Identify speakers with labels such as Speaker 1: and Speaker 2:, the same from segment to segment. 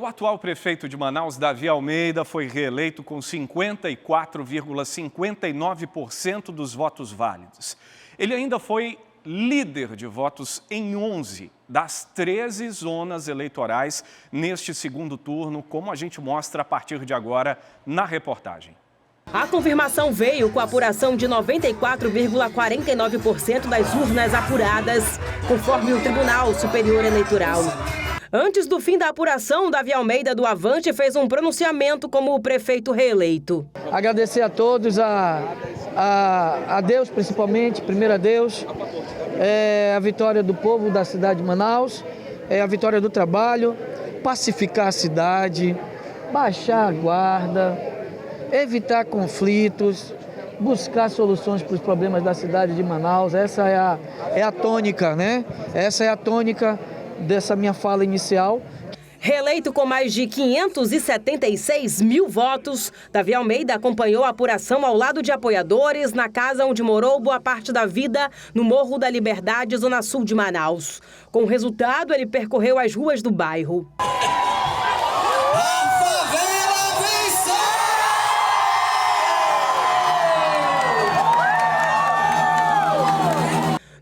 Speaker 1: atual prefeito de Manaus, Davi Almeida, foi reeleito com 54,59% dos votos válidos. Ele ainda foi líder de votos em 11 das 13 zonas eleitorais neste segundo turno, como a gente mostra a partir de agora na reportagem.
Speaker 2: A confirmação veio com a apuração de 94,49% das urnas apuradas, conforme o Tribunal Superior Eleitoral. Antes do fim da apuração, Davi Almeida do Avante fez um pronunciamento como o prefeito reeleito.
Speaker 3: Agradecer a todos, a Deus principalmente, primeiro a Deus, a vitória do povo da cidade de Manaus, a vitória do trabalho, pacificar a cidade, baixar a guarda, evitar conflitos, buscar soluções para os problemas da cidade de Manaus. Essa é a tônica, né? Essa é a tônica dessa minha fala inicial.
Speaker 2: Reeleito com mais de 576 mil votos, Davi Almeida acompanhou a apuração ao lado de apoiadores na casa onde morou boa parte da vida, no Morro da Liberdade, zona sul de Manaus. Com o resultado, ele percorreu as ruas do bairro.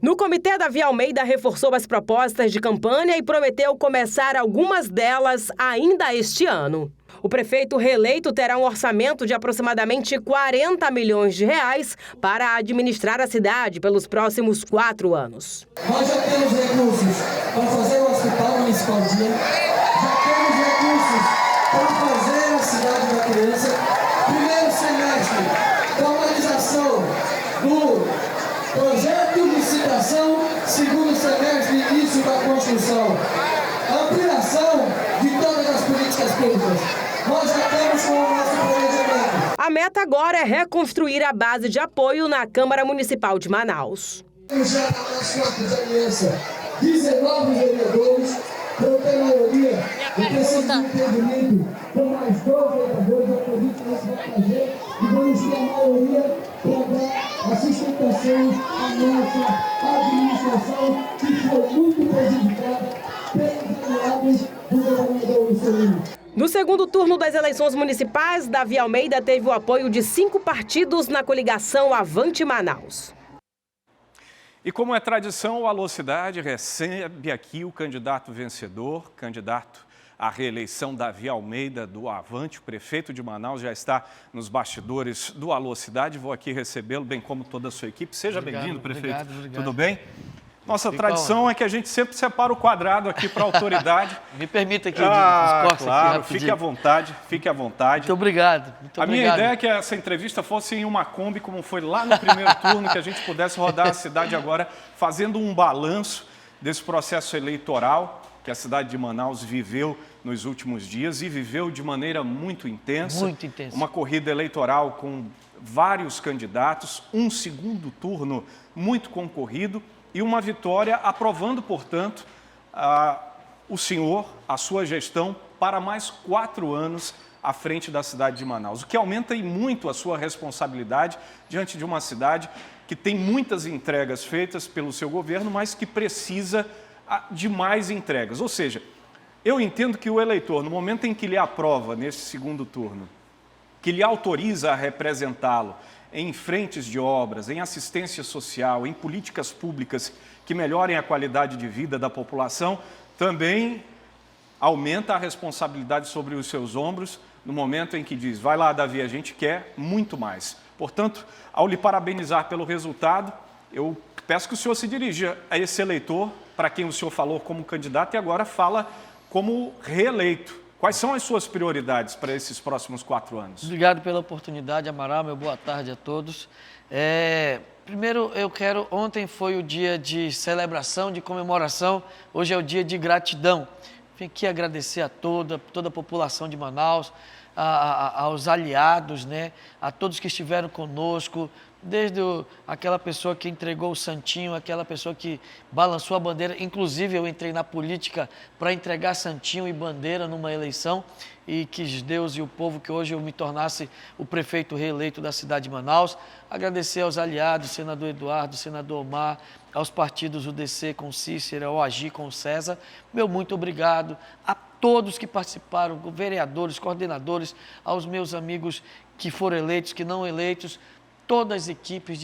Speaker 2: No comitê, Davi Almeida reforçou as propostas de campanha e prometeu começar algumas delas ainda este ano. O prefeito reeleito terá um orçamento de aproximadamente 40 milhões de reais para administrar a cidade pelos próximos 4 anos.
Speaker 4: Nós já temos recursos para fazer o hospital municipal de dia, já temos recursos para fazer a cidade da criança. Primeiro semestre, formalização do projeto de licitação, segundo semestre, início da construção. Ampliação de todas as políticas públicas. Nós já estamos com o nosso planejamento.
Speaker 2: A meta agora é reconstruir a base de apoio na Câmara Municipal de Manaus.
Speaker 4: Temos já na nossa de aliança 19 vereadores, para ter maioria, eu preciso de entendimento com mais 2 vereadores, eu acredito que isso vai fazer, e vamos ter a maioria para dar a sustentação à nossa administração, que foi muito prejudicada pelos aliados do governador Mussolini.
Speaker 2: No segundo turno das eleições municipais, Davi Almeida teve o apoio de 5 partidos na coligação Avante Manaus.
Speaker 1: E como é tradição, o Alô Cidade recebe aqui o candidato vencedor, candidato à reeleição Davi Almeida do Avante, o prefeito de Manaus, já está nos bastidores do Alô Cidade. Vou aqui recebê-lo, bem como toda a sua equipe. Seja bem-vindo, prefeito.
Speaker 3: Obrigado.
Speaker 1: Tudo bem? Nossa tradição é que a gente sempre separa o quadrado aqui para a autoridade.
Speaker 3: Me permita aqui
Speaker 1: claro,
Speaker 3: aqui
Speaker 1: fique à vontade, fique à vontade.
Speaker 3: Muito obrigado.
Speaker 1: A minha ideia é que essa entrevista fosse em uma Kombi, como foi lá no primeiro turno, que a gente pudesse rodar a cidade agora, fazendo um balanço desse processo eleitoral que a cidade de Manaus viveu nos últimos dias e viveu de maneira muito intensa.
Speaker 3: Muito intensa.
Speaker 1: Uma corrida eleitoral com vários candidatos, um segundo turno muito concorrido e uma vitória aprovando, portanto, o senhor, a sua gestão, para mais 4 anos à frente da cidade de Manaus, o que aumenta e muito a sua responsabilidade diante de uma cidade que tem muitas entregas feitas pelo seu governo, mas que precisa de mais entregas. Ou seja, eu entendo que o eleitor, no momento em que lhe aprova nesse segundo turno, que lhe autoriza a representá-lo em frentes de obras, em assistência social, em políticas públicas que melhorem a qualidade de vida da população, também aumenta a responsabilidade sobre os seus ombros no momento em que diz, vai lá, Davi, a gente quer muito mais. Portanto, ao lhe parabenizar pelo resultado, eu peço que o senhor se dirija a esse eleitor, para quem o senhor falou como candidato e agora fala como reeleito. Quais são as suas prioridades para esses próximos 4 anos?
Speaker 3: Obrigado pela oportunidade, Amaral. Meu boa tarde a todos. Primeiro, ontem foi o dia de celebração, de comemoração, hoje é o dia de gratidão. Vim aqui agradecer a toda a população de Manaus, aos aliados, né, a todos que estiveram conosco, desde aquela pessoa que entregou o santinho, aquela pessoa que balançou a bandeira. Inclusive, eu entrei na política para entregar santinho e bandeira numa eleição e quis Deus e o povo que hoje eu me tornasse o prefeito reeleito da cidade de Manaus. Agradecer aos aliados, senador Eduardo, senador Omar, aos partidos UDC com Cícero, ao AGI com César. Meu muito obrigado a todos que participaram, vereadores, coordenadores, aos meus amigos que foram eleitos, que não eleitos, todas as equipes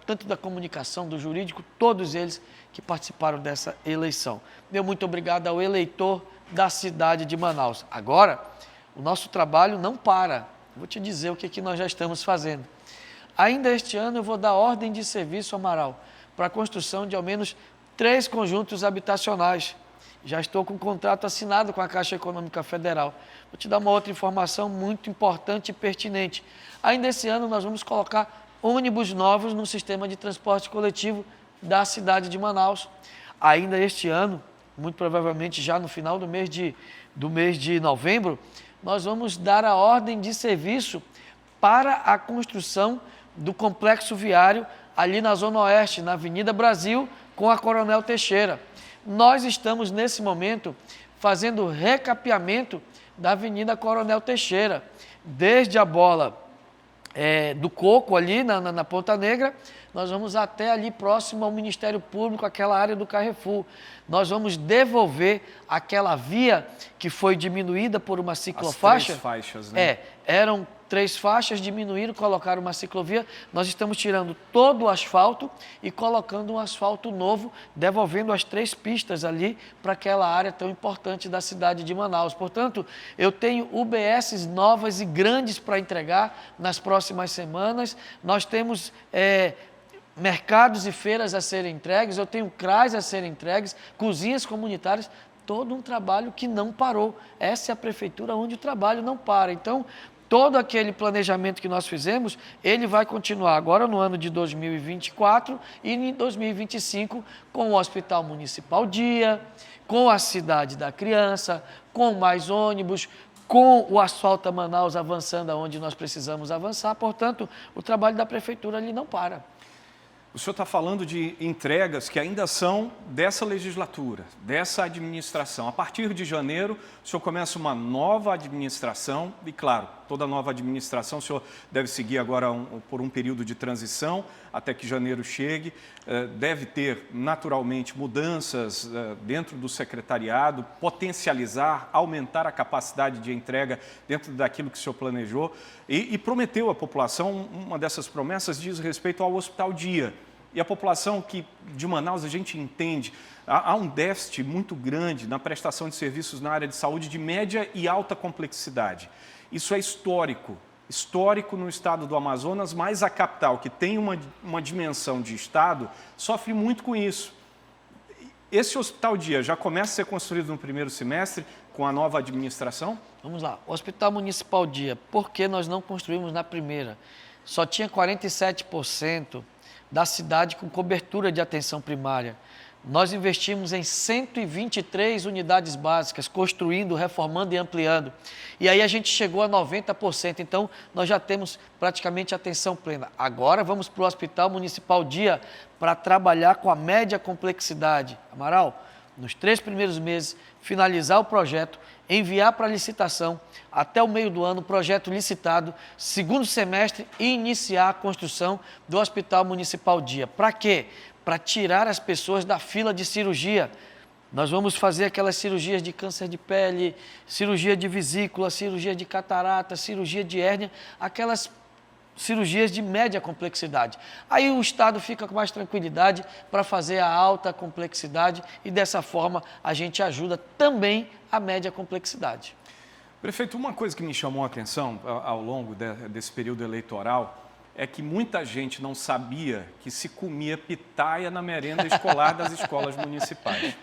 Speaker 3: tanto da comunicação, do jurídico, todos eles que participaram dessa eleição. Meu muito obrigado ao eleitor da cidade de Manaus. Agora, o nosso trabalho não para. Vou te dizer o que nós já estamos fazendo. Ainda este ano eu vou dar ordem de serviço, Amaral, para a construção de ao menos 3 conjuntos habitacionais. Já estou com o contrato assinado com a Caixa Econômica Federal. Vou te dar uma outra informação muito importante e pertinente. Ainda esse ano nós vamos colocar ônibus novos no sistema de transporte coletivo da cidade de Manaus. Ainda este ano, muito provavelmente já no final do mês de novembro, nós vamos dar a ordem de serviço para a construção do complexo viário ali na Zona Oeste, na Avenida Brasil, com a Coronel Teixeira. Nós estamos, nesse momento, fazendo recapeamento da Avenida Coronel Teixeira, desde a bola do Coco, ali na Ponta Negra, nós vamos até ali próximo ao Ministério Público, aquela área do Carrefour. Nós vamos devolver aquela via que foi diminuída por uma ciclofaixa.
Speaker 1: As 3 faixas, né?
Speaker 3: Eram 3 faixas, diminuíram, colocaram uma ciclovia. Nós estamos tirando todo o asfalto e colocando um asfalto novo, devolvendo as 3 pistas ali para aquela área tão importante da cidade de Manaus. Portanto, eu tenho UBSs novas e grandes para entregar nas próximas semanas. Nós temos mercados e feiras a serem entregues, eu tenho CRAs a serem entregues, cozinhas comunitárias, todo um trabalho que não parou. Essa é a prefeitura onde o trabalho não para. Então, todo aquele planejamento que nós fizemos, ele vai continuar agora no ano de 2024 e em 2025 com o Hospital Municipal Dia, com a Cidade da Criança, com mais ônibus, com o Asfalto Manaus avançando aonde nós precisamos avançar. Portanto, o trabalho da prefeitura ali não para.
Speaker 1: O senhor está falando de entregas que ainda são dessa legislatura, dessa administração. A partir de janeiro, o senhor começa uma nova administração e, claro, toda nova administração, o senhor deve seguir agora por um período de transição até que janeiro chegue. Deve ter, naturalmente, mudanças dentro do secretariado, potencializar, aumentar a capacidade de entrega dentro daquilo que o senhor planejou e prometeu à população. Uma dessas promessas diz respeito ao Hospital Dia. E a população de Manaus, a gente entende, há um déficit muito grande na prestação de serviços na área de saúde de média e alta complexidade. Isso é histórico no estado do Amazonas, mas a capital, que tem uma dimensão de estado, sofre muito com isso. Esse Hospital Dia já começa a ser construído no primeiro semestre com a nova administração?
Speaker 3: Vamos lá, o Hospital Municipal Dia, por que nós não construímos na primeira? Só tinha 47% da cidade com cobertura de atenção primária. Nós investimos em 123 unidades básicas, construindo, reformando e ampliando. E aí a gente chegou a 90%, então nós já temos praticamente atenção plena. Agora vamos para o Hospital Municipal Dia para trabalhar com a média complexidade. Amaral, nos 3 primeiros meses, finalizar o projeto, enviar para licitação, até o meio do ano, projeto licitado, segundo semestre, e iniciar a construção do Hospital Municipal Dia. Para quê? Para tirar as pessoas da fila de cirurgia. Nós vamos fazer aquelas cirurgias de câncer de pele, cirurgia de vesícula, cirurgia de catarata, cirurgia de hérnia, aquelas cirurgias de média complexidade. Aí o Estado fica com mais tranquilidade para fazer a alta complexidade e dessa forma a gente ajuda também a média complexidade.
Speaker 1: Prefeito, uma coisa que me chamou a atenção ao longo desse período eleitoral é que muita gente não sabia que se comia pitaia na merenda escolar das escolas municipais.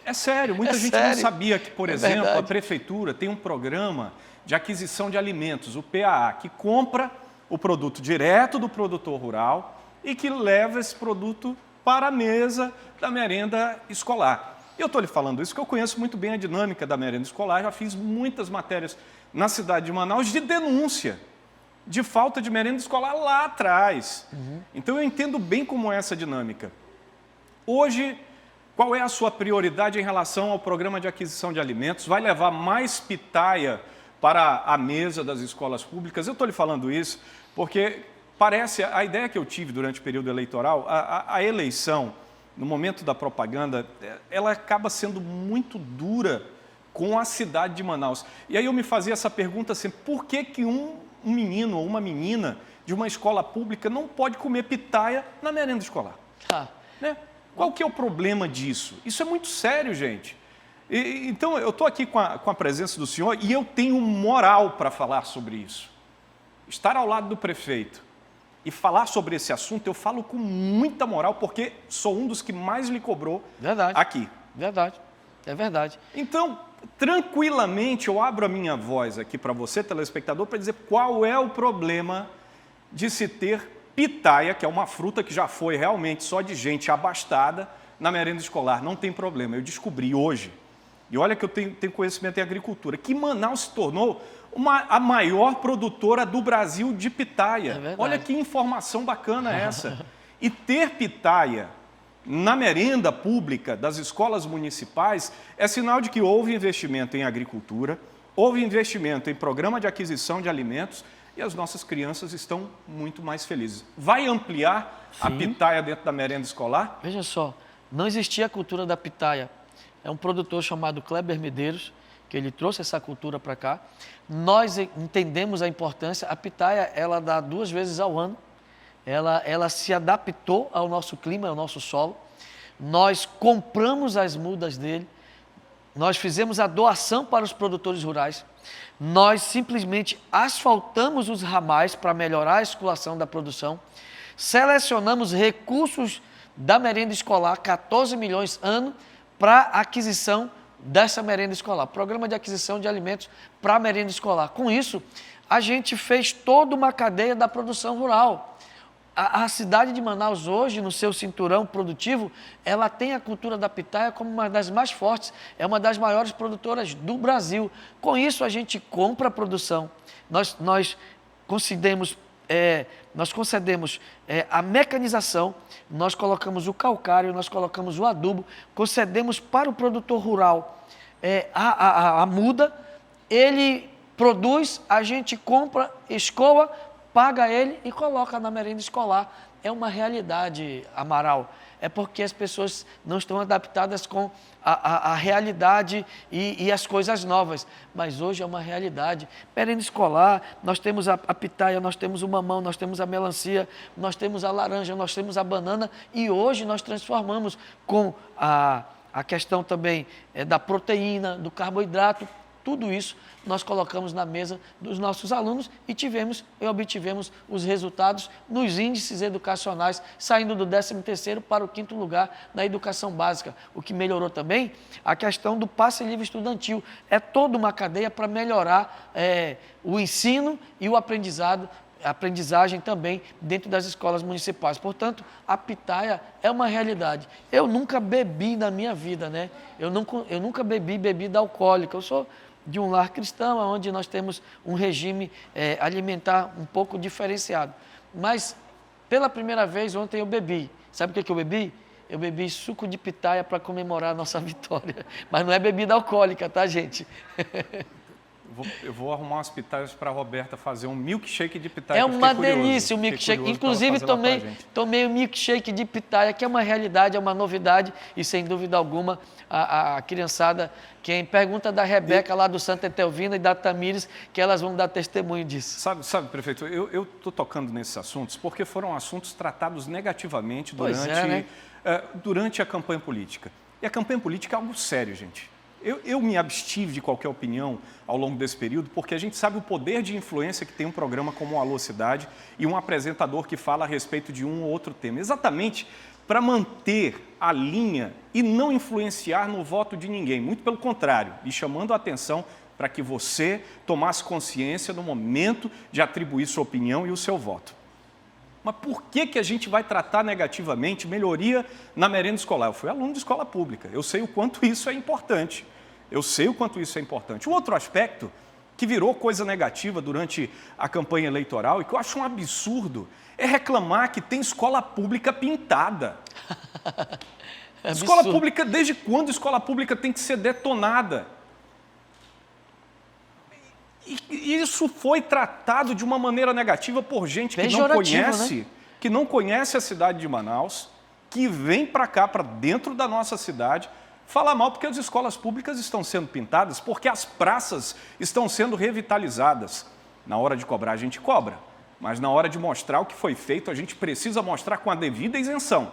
Speaker 1: É sério, muita gente não sabia que, por exemplo,
Speaker 3: verdade.
Speaker 1: A prefeitura tem um programa de aquisição de alimentos, o PAA, que compra o produto direto do produtor rural e que leva esse produto para a mesa da merenda escolar. Eu estou lhe falando isso porque eu conheço muito bem a dinâmica da merenda escolar, já fiz muitas matérias na cidade de Manaus de denúncia de falta de merenda escolar lá atrás. Então eu entendo bem como é essa dinâmica. Hoje, qual é a sua prioridade em relação ao programa de aquisição de alimentos? Vai levar mais pitaia para a mesa das escolas públicas? Eu estou lhe falando isso porque parece, a ideia que eu tive durante o período eleitoral, a eleição no momento da propaganda, ela acaba sendo muito dura com a cidade de Manaus. E aí eu me fazia essa pergunta assim, por que que um menino ou uma menina de uma escola pública não pode comer pitaia na merenda escolar? Né? Qual que é o problema disso? Isso é muito sério, gente. Então, eu estou aqui com a presença do senhor e eu tenho moral para falar sobre isso. Estar ao lado do prefeito e falar sobre esse assunto, eu falo com muita moral, porque sou um dos que mais lhe cobrou aqui.
Speaker 3: Verdade, é verdade.
Speaker 1: Então, tranquilamente, eu abro a minha voz aqui para você, telespectador, para dizer qual é o problema de se ter pitaia, que é uma fruta que já foi realmente só de gente abastada, na merenda escolar. Não tem problema, eu descobri hoje, e olha que eu tenho conhecimento em agricultura, que Manaus se tornou a maior produtora do Brasil de pitaia. Olha que informação bacana essa. E ter pitaia na merenda pública das escolas municipais é sinal de que houve investimento em agricultura, houve investimento em programa de aquisição de alimentos e as nossas crianças estão muito mais felizes. Vai ampliar a pitaia dentro da merenda escolar?
Speaker 3: Veja só, não existia a cultura da pitaia. É um produtor chamado Kleber Medeiros, que ele trouxe essa cultura para cá. Nós entendemos a importância. A pitaia, ela dá 2 vezes ao ano. Ela se adaptou ao nosso clima, ao nosso solo. Nós compramos as mudas dele. Nós fizemos a doação para os produtores rurais. Nós simplesmente asfaltamos os ramais para melhorar a escoação da produção. Selecionamos recursos da merenda escolar, 14 milhões ano, para aquisição dessa merenda escolar, programa de aquisição de alimentos para a merenda escolar. Com isso, a gente fez toda uma cadeia da produção rural. A cidade de Manaus hoje, no seu cinturão produtivo, ela tem a cultura da pitaia como uma das mais fortes, é uma das maiores produtoras do Brasil. Com isso, a gente compra a produção, nós concedemos a mecanização, nós colocamos o calcário, nós colocamos o adubo, concedemos para o produtor rural a muda, ele produz, a gente compra, escoa, paga ele e coloca na merenda escolar. É uma realidade, Amaral. É porque as pessoas não estão adaptadas com a realidade e as coisas novas. Mas hoje é uma realidade. Merenda escolar, nós temos a pitaia, nós temos o mamão, nós temos a melancia, nós temos a laranja, nós temos a banana. E hoje nós transformamos com a questão também da proteína, do carboidrato. Tudo isso nós colocamos na mesa dos nossos alunos e obtivemos os resultados nos índices educacionais, saindo do 13º para o 5º lugar na educação básica. O que melhorou também a questão do passe livre estudantil. É toda uma cadeia para melhorar o ensino e o aprendizagem também dentro das escolas municipais. Portanto, a pitaia é uma realidade. Eu nunca bebi na minha vida, né? Eu nunca bebi bebida alcoólica. Eu sou de um lar cristão, onde nós temos um regime alimentar um pouco diferenciado. Mas, pela primeira vez, ontem eu bebi. Sabe o que eu bebi? Eu bebi suco de pitaia para comemorar a nossa vitória. Mas não é bebida alcoólica, tá, gente?
Speaker 1: Eu vou arrumar umas pitaias para a Roberta fazer um milkshake de pitaia.
Speaker 3: É uma delícia o milkshake. Inclusive, tomei o milkshake de pitaia, que é uma realidade, é uma novidade. E, sem dúvida alguma, a criançada, quem pergunta da Rebeca lá do Santa Etelvina e da Tamires, que elas vão dar testemunho disso.
Speaker 1: Sabe, prefeito, eu estou tocando nesses assuntos porque foram assuntos tratados negativamente durante a campanha política. E a campanha política é algo sério, gente. Eu me abstive de qualquer opinião ao longo desse período, porque a gente sabe o poder de influência que tem um programa como o Alô Cidade e um apresentador que fala a respeito de um ou outro tema. Exatamente para manter a linha e não influenciar no voto de ninguém. Muito pelo contrário, e chamando a atenção para que você tomasse consciência no momento de atribuir sua opinião e o seu voto. Mas por que a gente vai tratar negativamente melhoria na merenda escolar? Eu fui aluno de escola pública, eu sei o quanto isso é importante. Um outro aspecto que virou coisa negativa durante a campanha eleitoral e que eu acho um absurdo é reclamar que tem escola pública pintada. Escola pública, desde quando escola pública tem que ser detonada? E isso foi tratado de uma maneira negativa por gente que não conhece, a cidade de Manaus, que vem para cá, para dentro da nossa cidade, falar mal porque as escolas públicas estão sendo pintadas, porque as praças estão sendo revitalizadas. Na hora de cobrar, a gente cobra, mas na hora de mostrar o que foi feito, a gente precisa mostrar com a devida isenção.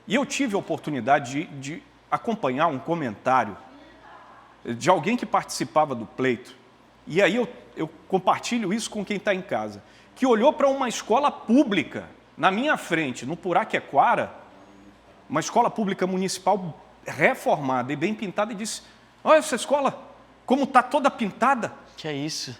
Speaker 1: E eu tive a oportunidade de acompanhar um comentário de alguém que participava do pleito, e aí eu compartilho isso com quem está em casa, que olhou para uma escola pública, na minha frente, no Puraquequara, uma escola pública municipal reformada e bem pintada, e disse: olha essa escola, como está toda pintada.
Speaker 3: Que é isso?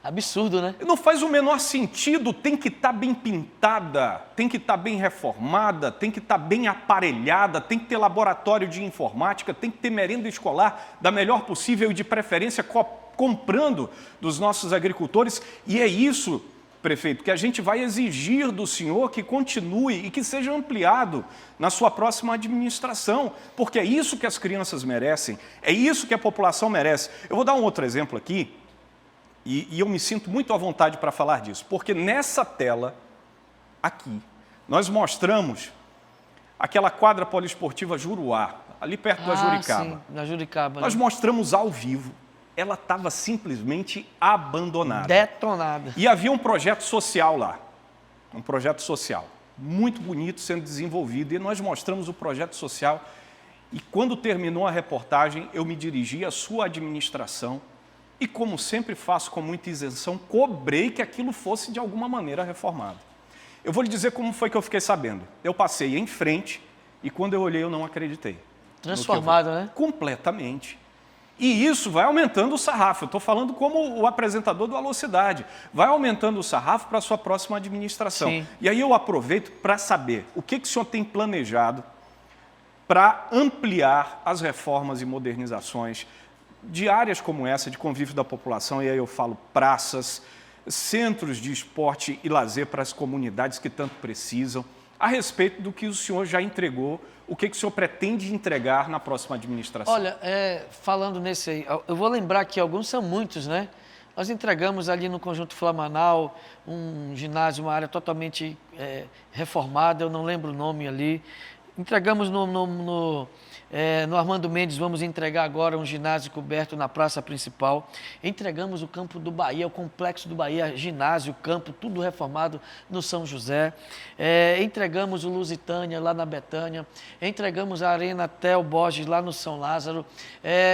Speaker 3: Absurdo, né?
Speaker 1: Não faz o menor sentido, tem que estar bem pintada, tem que estar bem reformada, tem que estar bem aparelhada, tem que ter laboratório de informática, tem que ter merenda escolar da melhor possível e de preferência comprando dos nossos agricultores. E é isso, prefeito, que a gente vai exigir do senhor que continue e que seja ampliado na sua próxima administração, porque é isso que as crianças merecem, é isso que a população merece. Eu vou dar um outro exemplo aqui, e eu me sinto muito à vontade para falar disso, porque nessa tela, aqui, nós mostramos aquela quadra poliesportiva Juruá, ali perto da Juricaba.
Speaker 3: Sim, na Juricaba.
Speaker 1: Nós mostramos ao vivo, ela estava simplesmente abandonada.
Speaker 3: Detonada.
Speaker 1: E havia um projeto social lá, um projeto social, muito bonito sendo desenvolvido, e nós mostramos o projeto social, e quando terminou a reportagem, eu me dirigi à sua administração, e como sempre faço com muita isenção, cobrei que aquilo fosse de alguma maneira reformado. Eu vou lhe dizer como foi que eu fiquei sabendo. Eu passei em frente e quando eu olhei eu não acreditei.
Speaker 3: Transformado, né?
Speaker 1: Completamente. E isso vai aumentando o sarrafo. Eu estou falando como o apresentador do Alô Cidade. Vai aumentando o sarrafo para a sua próxima administração.
Speaker 3: Sim.
Speaker 1: E aí eu aproveito para saber o que o senhor tem planejado para ampliar as reformas e modernizações de áreas como essa, de convívio da população, e aí eu falo praças, centros de esporte e lazer para as comunidades que tanto precisam, a respeito do que o senhor já entregou, o que o senhor pretende entregar na próxima administração?
Speaker 3: Olha, falando nesse aí, eu vou lembrar que alguns são muitos, né? Nós entregamos ali no Conjunto Flamanal um ginásio, uma área totalmente reformada, eu não lembro o nome ali. Entregamos no Armando Mendes, vamos entregar agora um ginásio coberto na praça principal. Entregamos o campo do Bahia, o complexo do Bahia, ginásio, campo, tudo reformado no São José. Entregamos o Lusitânia lá na Betânia. Entregamos a Arena Tel Borges lá no São Lázaro.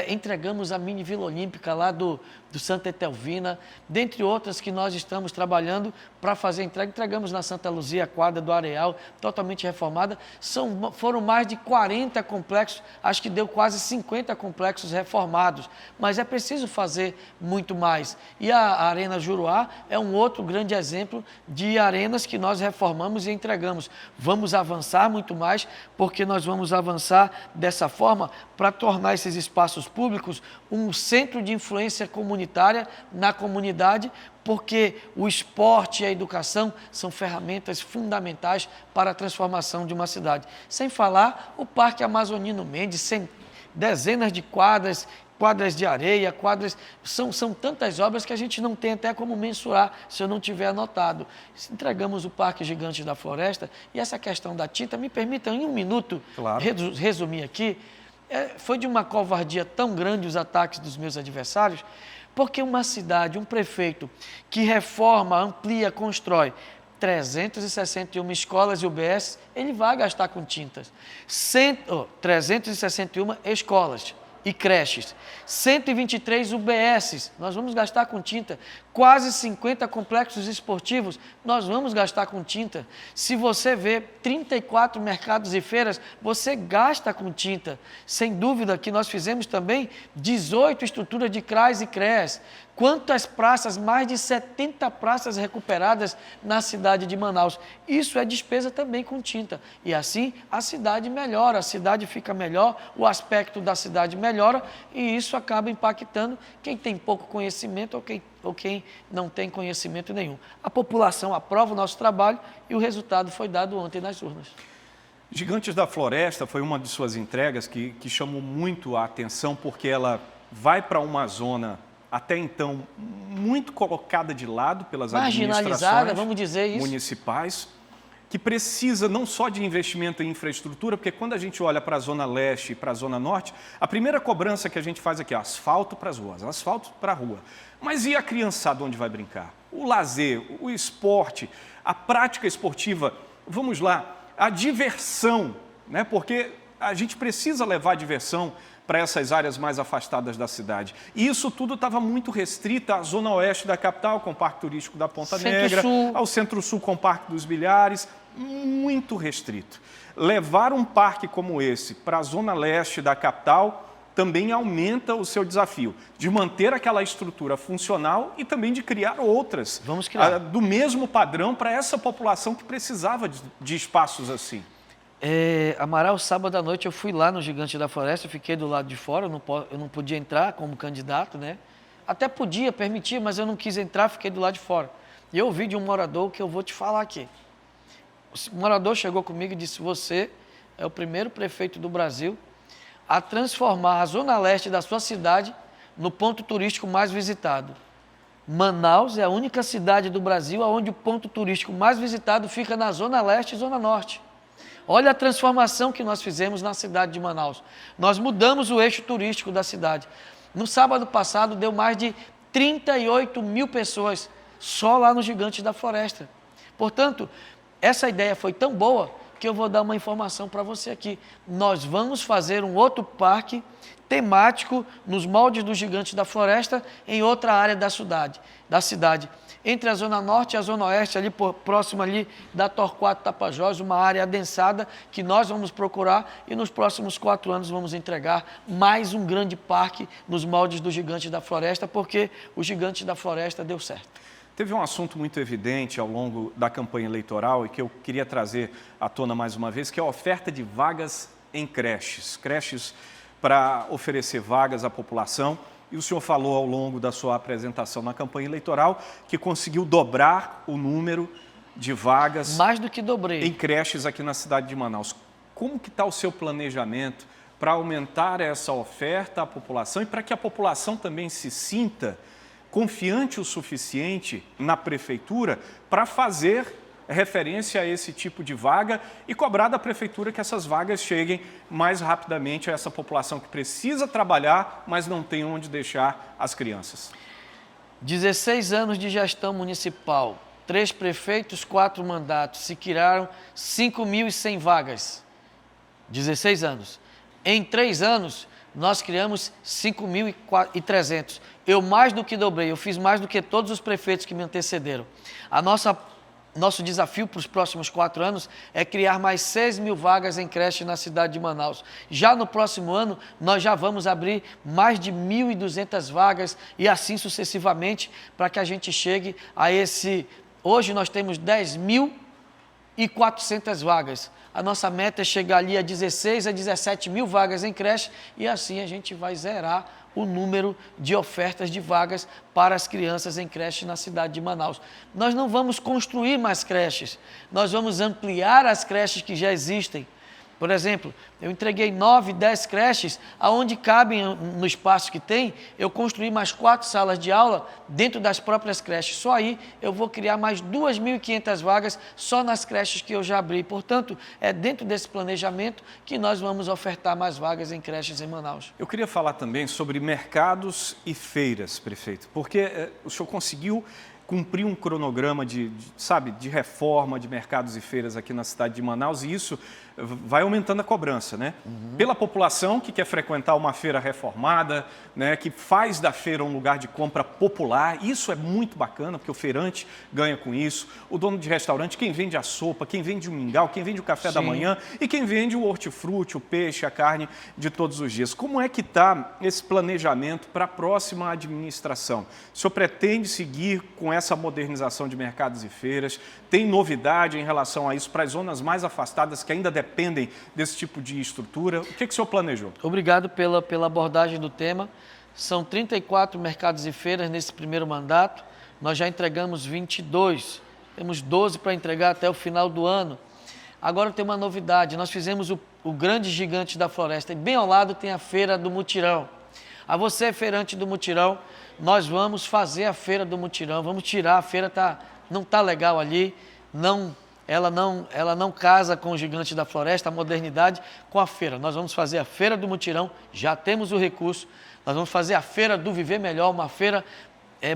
Speaker 3: Entregamos a Mini Vila Olímpica lá do Santa Etelvina, dentre outras que nós estamos trabalhando para fazer entrega. Entregamos na Santa Luzia a quadra do Areal, totalmente reformada. Foram mais de 40 complexos, acho que deu quase 50 complexos reformados, mas é preciso fazer muito mais. E a Arena Juruá é um outro grande exemplo de arenas que nós reformamos e entregamos. Vamos avançar muito mais, porque nós vamos avançar dessa forma para tornar esses espaços públicos um centro de influência comunitária na comunidade, porque o esporte e a educação são ferramentas fundamentais para a transformação de uma cidade. Sem falar o Parque Amazonino Mendes, dezenas de quadras de areia, são tantas obras que a gente não tem até como mensurar se eu não tiver anotado. Entregamos o Parque Gigante da Floresta e essa questão da tinta, me permitam em um minuto resumir aqui, foi de uma covardia tão grande os ataques dos meus adversários, porque uma cidade, um prefeito que reforma, amplia, constrói 361 escolas e UBS, ele vai gastar com tintas. 361 escolas e creches, 123 UBSs, nós vamos gastar com tinta, quase 50 complexos esportivos, nós vamos gastar com tinta. Se você vê 34 mercados e feiras, você gasta com tinta. Sem dúvida que nós fizemos também 18 estruturas de CRAS e CREAS. Quantas praças, mais de 70 praças recuperadas na cidade de Manaus. Isso é despesa também com tinta. E assim a cidade melhora, a cidade fica melhor, o aspecto da cidade melhora e isso acaba impactando quem tem pouco conhecimento ou quem não tem conhecimento nenhum. A população aprova o nosso trabalho e o resultado foi dado ontem nas urnas.
Speaker 1: Gigantes da Floresta foi uma de suas entregas que chamou muito a atenção porque ela vai para uma zona até então muito colocada de lado pelas administrações
Speaker 3: vamos dizer isso,
Speaker 1: municipais, que precisa não só de investimento em infraestrutura, porque quando a gente olha para a Zona Leste e para a Zona Norte, a primeira cobrança que a gente faz aqui é asfalto para as ruas, asfalto para a rua. Mas e a criançada onde vai brincar? O lazer, o esporte, a prática esportiva, vamos lá, a diversão, né? Porque a gente precisa levar a diversão para essas áreas mais afastadas da cidade. E isso tudo estava muito restrito à zona oeste da capital, com o Parque Turístico da Ponta Negra, ao Centro-Sul com o Parque dos Bilhares, muito restrito. Levar um parque como esse para a zona leste da capital também aumenta o seu desafio de manter aquela estrutura funcional e também de criar outras do mesmo padrão para essa população que precisava de espaços assim.
Speaker 3: Amaral, sábado à noite eu fui lá no Gigante da Floresta, eu fiquei do lado de fora, eu não podia entrar como candidato, né? Até podia, permitia, mas eu não quis entrar, fiquei do lado de fora. E eu ouvi de um morador que eu vou te falar aqui. O morador chegou comigo e disse: você é o primeiro prefeito do Brasil a transformar a zona leste da sua cidade no ponto turístico mais visitado. Manaus é a única cidade do Brasil onde o ponto turístico mais visitado fica na zona leste e zona norte. Olha a transformação que nós fizemos na cidade de Manaus. Nós mudamos o eixo turístico da cidade. No sábado passado deu mais de 38 mil pessoas só lá no Gigante da Floresta. Portanto, essa ideia foi tão boa que eu vou dar uma informação para você aqui. Nós vamos fazer um outro parque temático nos moldes do Gigante da Floresta em outra área da cidade. Entre a Zona Norte e a Zona Oeste, ali próximo ali da Torquato Tapajós, uma área adensada que nós vamos procurar e nos próximos 4 anos vamos entregar mais um grande parque nos moldes do Gigante da Floresta, porque o Gigante da Floresta deu certo.
Speaker 1: Teve um assunto muito evidente ao longo da campanha eleitoral e que eu queria trazer à tona mais uma vez, que é a oferta de vagas em creches. Creches para oferecer vagas à população. E o senhor falou ao longo da sua apresentação na campanha eleitoral que conseguiu dobrar o número de vagas
Speaker 3: mais do que dobrei
Speaker 1: em creches aqui na cidade de Manaus. Como que está o seu planejamento para aumentar essa oferta à população e para que a população também se sinta confiante o suficiente na prefeitura para fazer referência a esse tipo de vaga e cobrar da prefeitura que essas vagas cheguem mais rapidamente a essa população que precisa trabalhar, mas não tem onde deixar as crianças.
Speaker 3: 16 anos de gestão municipal, 3 prefeitos, 4 mandatos, se criaram 5.100 vagas. 16 anos. Em 3 anos, nós criamos 5.300. Eu mais do que dobrei, eu fiz mais do que todos os prefeitos que me antecederam. Nosso desafio para os próximos 4 anos é criar mais 6.000 vagas em creche na cidade de Manaus. Já no próximo ano, nós já vamos abrir mais de 1.200 vagas e assim sucessivamente para que a gente chegue a esse... Hoje nós temos 10.400 vagas. A nossa meta é chegar ali a 16 a 17 mil vagas em creche e assim a gente vai zerar o número de ofertas de vagas para as crianças em creche na cidade de Manaus. Nós não vamos construir mais creches, nós vamos ampliar as creches que já existem. Por exemplo, eu entreguei 9, 10 creches, aonde cabem no espaço que tem, eu construí mais 4 salas de aula dentro das próprias creches. Só aí eu vou criar mais 2.500 vagas só nas creches que eu já abri. Portanto, é dentro desse planejamento que nós vamos ofertar mais vagas em creches em Manaus.
Speaker 1: Eu queria falar também sobre mercados e feiras, prefeito, porque o senhor conseguiu cumprir um cronograma de reforma de mercados e feiras aqui na cidade de Manaus e isso vai aumentando a cobrança, né? Pela população que quer frequentar uma feira reformada, né? Que faz da feira um lugar de compra popular. Isso é muito bacana, porque o feirante ganha com isso, o dono de restaurante, quem vende a sopa, quem vende o mingau, quem vende o café da manhã e quem vende o hortifruti, o peixe, a carne de todos os dias. Como é que está esse planejamento para a próxima administração? O senhor pretende seguir com essa modernização de mercados e feiras? Tem novidade em relação a isso para as zonas mais afastadas que ainda dependem desse tipo de estrutura? O que o senhor planejou?
Speaker 3: Obrigado pela abordagem do tema. São 34 mercados e feiras nesse primeiro mandato. Nós já entregamos 22. Temos 12 para entregar até o final do ano. Agora tem uma novidade. Nós fizemos o grande Gigante da Floresta e bem ao lado tem a Feira do Mutirão. A você, feirante do Mutirão, nós vamos fazer a Feira do Mutirão. Vamos tirar, a feira não está legal ali, não ela não casa com o Gigante da Floresta, a modernidade com a feira. Nós vamos fazer a Feira do Mutirão, já temos o recurso, nós vamos fazer a Feira do Viver Melhor, uma feira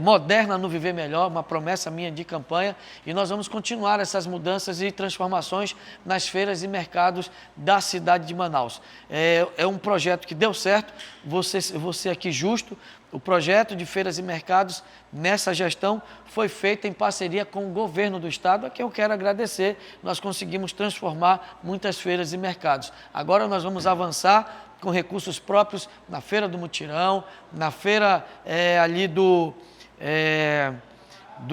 Speaker 3: moderna no Viver Melhor, uma promessa minha de campanha, e nós vamos continuar essas mudanças e transformações nas feiras e mercados da cidade de Manaus. É um projeto que deu certo, você aqui justo, o projeto de feiras e mercados nessa gestão foi feito em parceria com o governo do estado, a quem eu quero agradecer. Nós conseguimos transformar muitas feiras e mercados. Agora nós vamos avançar com recursos próprios na Feira do Mutirão, na feira ali do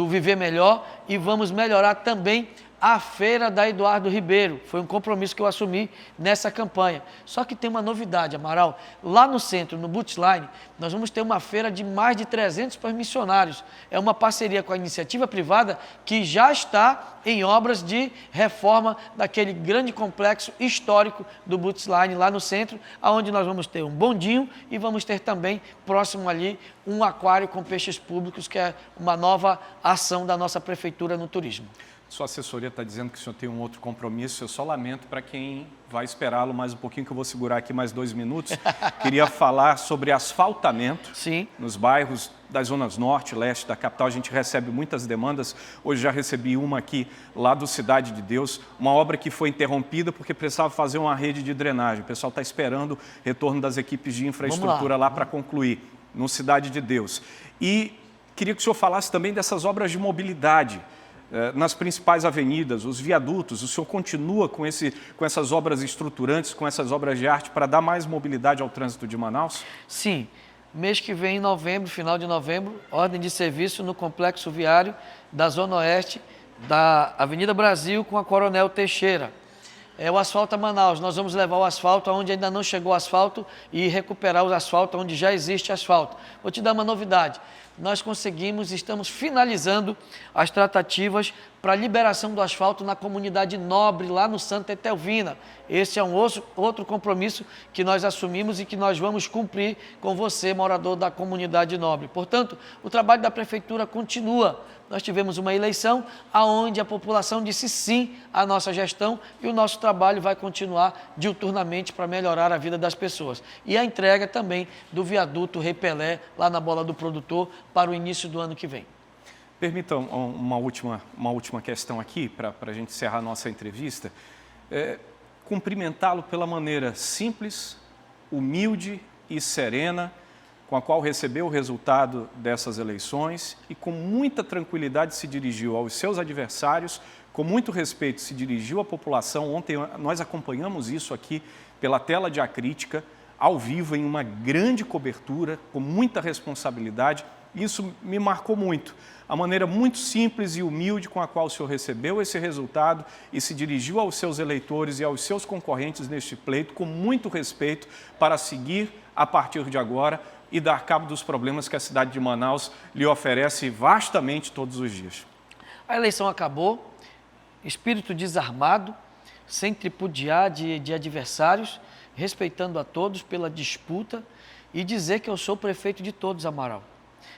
Speaker 3: Viver Melhor, e vamos melhorar também a feira da Eduardo Ribeiro. Foi um compromisso que eu assumi nessa campanha. Só que tem uma novidade, Amaral. Lá no centro, no Bootline, nós vamos ter uma feira de mais de 300 missionários. É uma parceria com a iniciativa privada que já está em obras de reforma daquele grande complexo histórico do Bootline lá no centro, onde nós vamos ter um bondinho e vamos ter também, próximo ali, um aquário com peixes públicos, que é uma nova ação da nossa prefeitura no turismo.
Speaker 1: Sua assessoria está dizendo que o senhor tem um outro compromisso, eu só lamento para quem vai esperá-lo mais um pouquinho, que eu vou segurar aqui mais 2 minutos. Queria falar sobre asfaltamento.
Speaker 3: Sim.
Speaker 1: Nos bairros das zonas norte e leste da capital. A gente recebe muitas demandas, hoje já recebi uma aqui lá do Cidade de Deus, uma obra que foi interrompida porque precisava fazer uma rede de drenagem. O pessoal está esperando o retorno das equipes de infraestrutura lá para concluir, no Cidade de Deus. E queria que o senhor falasse também dessas obras de mobilidade, nas principais avenidas, os viadutos. O senhor continua com essas obras estruturantes, com essas obras de arte para dar mais mobilidade ao trânsito de Manaus?
Speaker 3: Sim. Mês que vem, em novembro, final de novembro, ordem de serviço no complexo viário da Zona Oeste, da Avenida Brasil com a Coronel Teixeira. O Asfalta Manaus, nós vamos levar o asfalto onde ainda não chegou asfalto e recuperar o asfalto onde já existe asfalto. Vou te dar uma novidade. Nós estamos finalizando as tratativas para a liberação do asfalto na comunidade Nobre, lá no Santa Etelvina. Esse é um outro compromisso que nós assumimos e que nós vamos cumprir com você, morador da comunidade Nobre. Portanto, o trabalho da prefeitura continua. Nós tivemos uma eleição onde a população disse sim à nossa gestão e o nosso trabalho vai continuar diuturnamente para melhorar a vida das pessoas. E a entrega também do viaduto Rei Pelé, lá na Bola do Produtor, para o início do ano que vem.
Speaker 1: Permitam uma última questão aqui, para a gente encerrar a nossa entrevista. Cumprimentá-lo pela maneira simples, humilde e serena, com a qual recebeu o resultado dessas eleições e com muita tranquilidade se dirigiu aos seus adversários, com muito respeito se dirigiu à população. Ontem nós acompanhamos isso aqui pela tela de A Crítica, ao vivo, em uma grande cobertura, com muita responsabilidade. Isso me marcou muito. A maneira muito simples e humilde com a qual o senhor recebeu esse resultado e se dirigiu aos seus eleitores e aos seus concorrentes neste pleito, com muito respeito, para seguir, a partir de agora, e dar cabo dos problemas que a cidade de Manaus lhe oferece vastamente todos os dias.
Speaker 3: A eleição acabou, espírito desarmado, sem tripudiar de adversários, respeitando a todos pela disputa, e dizer que eu sou o prefeito de todos, Amaral.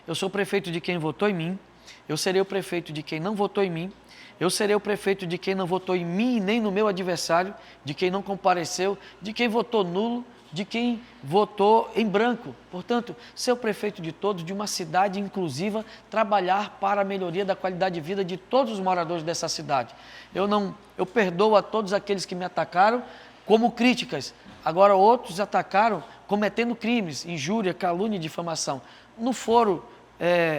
Speaker 3: Eu sou o prefeito de quem votou em mim, eu serei o prefeito de quem não votou em mim, eu serei o prefeito de quem não votou em mim e nem no meu adversário, de quem não compareceu, de quem votou nulo, de quem votou em branco. Portanto, ser o prefeito de todos, de uma cidade inclusiva, trabalhar para a melhoria da qualidade de vida de todos os moradores dessa cidade. Eu perdoo a todos aqueles que me atacaram como críticas. Agora outros atacaram cometendo crimes, injúria, calúnia e difamação. No foro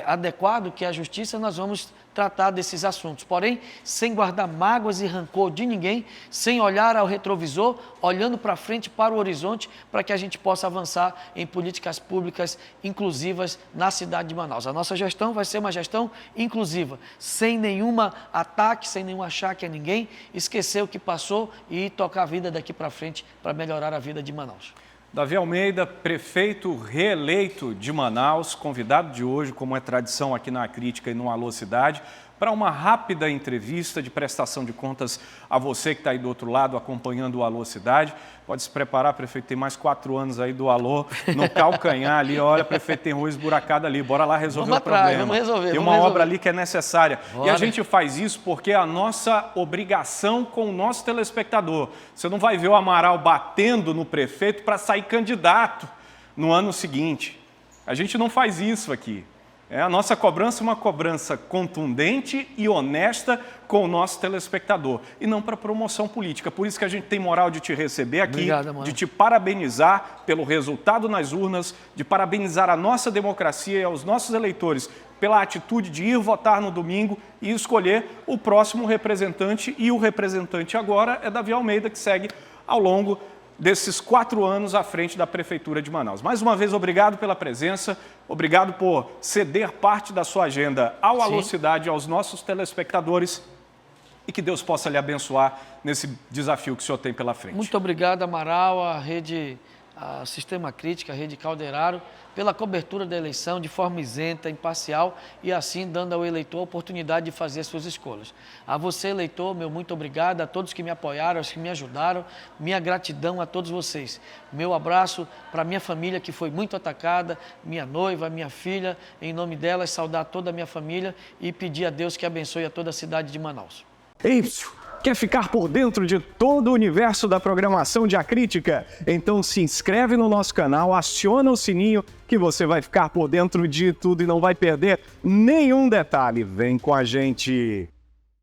Speaker 3: adequado, que é a justiça, nós vamos tratar desses assuntos. Porém, sem guardar mágoas e rancor de ninguém, sem olhar ao retrovisor, olhando para frente, para o horizonte, para que a gente possa avançar em políticas públicas inclusivas na cidade de Manaus. A nossa gestão vai ser uma gestão inclusiva, sem nenhum ataque, sem nenhum achaque a ninguém, esquecer o que passou e tocar a vida daqui para frente para melhorar a vida de Manaus.
Speaker 1: Davi Almeida, prefeito reeleito de Manaus, convidado de hoje, como é tradição aqui na Crítica e no Alô Cidade, para uma rápida entrevista de prestação de contas a você que está aí do outro lado acompanhando o Alô Cidade. Pode se preparar, prefeito, tem mais 4 anos aí do Alô no calcanhar ali. Olha, prefeito, tem rua esburacada ali, bora lá resolver o problema.
Speaker 3: Vamos resolver.
Speaker 1: Tem uma obra ali que é necessária.
Speaker 3: Bora.
Speaker 1: E a gente faz isso porque é a nossa obrigação com o nosso telespectador. Você não vai ver o Amaral batendo no prefeito para sair candidato no ano seguinte. A gente não faz isso aqui. A nossa cobrança é uma cobrança contundente e honesta com o nosso telespectador, e não para promoção política. Por isso que a gente tem moral de te receber aqui,
Speaker 3: Obrigado,
Speaker 1: de te parabenizar pelo resultado nas urnas, de parabenizar a nossa democracia e aos nossos eleitores pela atitude de ir votar no domingo e escolher o próximo representante. E o representante agora é Davi Almeida, que segue ao longo desses 4 anos à frente da Prefeitura de Manaus. Mais uma vez, obrigado pela presença, obrigado por ceder parte da sua agenda ao Alô Cidade, aos nossos telespectadores, e que Deus possa lhe abençoar nesse desafio que o senhor tem pela frente.
Speaker 3: Muito obrigado, Amaral, a Sistema Crítica, a Rede Calderaro, pela cobertura da eleição de forma isenta, imparcial e assim dando ao eleitor a oportunidade de fazer as suas escolhas. A você, eleitor, meu muito obrigado, a todos que me apoiaram, aos que me ajudaram, minha gratidão a todos vocês. Meu abraço para minha família que foi muito atacada, minha noiva, minha filha, em nome delas, saudar toda a minha família e pedir a Deus que abençoe a toda a cidade de Manaus.
Speaker 1: Quer ficar por dentro de todo o universo da programação de A Crítica? Então se inscreve no nosso canal, aciona o sininho que você vai ficar por dentro de tudo e não vai perder nenhum detalhe. Vem com a gente!